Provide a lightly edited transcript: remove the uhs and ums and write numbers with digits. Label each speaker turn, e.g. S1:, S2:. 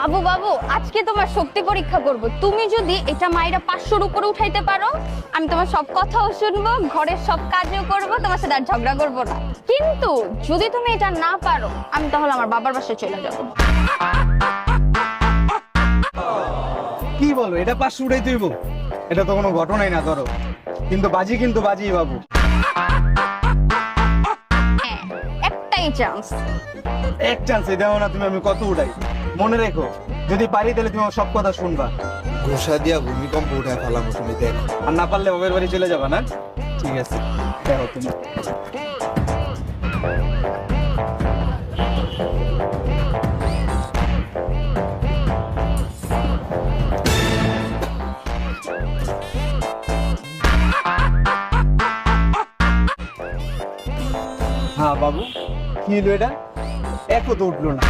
S1: বাবু বাবু, আজকে তোমার শক্তি পরীক্ষা করব। তুমি যদি এটা মাইরা 500-র উপরে উঠাইতে পারো, আমি তোমার সব কথাও শুনবো, ঘরের সব কাজও করব, তোমার সাথে আর ঝগড়া করবো না। কিন্তু যদি তুমি এটা না পারো, আমি তাহলে আমার বাবার বাসায় চলে যাব।
S2: কি বলো, এটা 500 উঠাই তুইব? এটা তো কোনো ঘটনাই না। ধরো কিন্তু বাজি বাবু।
S1: হ্যাঁ, একটাই চান্স।
S2: এক চান্স দাও না তুমি, আমি কত উঠাই। মনে রেখো, যদি পারি তাহলে তুমি আমার সব কথা শুনবা,
S3: ঘোষা দিয়া ভূমিকম্প উঠায় ফেলামো, তুমি দেখো।
S2: আর না পারলে বাবার বাড়ি চলে যাবা না? ঠিক আছে, দেখো তুমি। হ্যাঁ বাবু, কি হলো এটা? একও তো উঠলো না।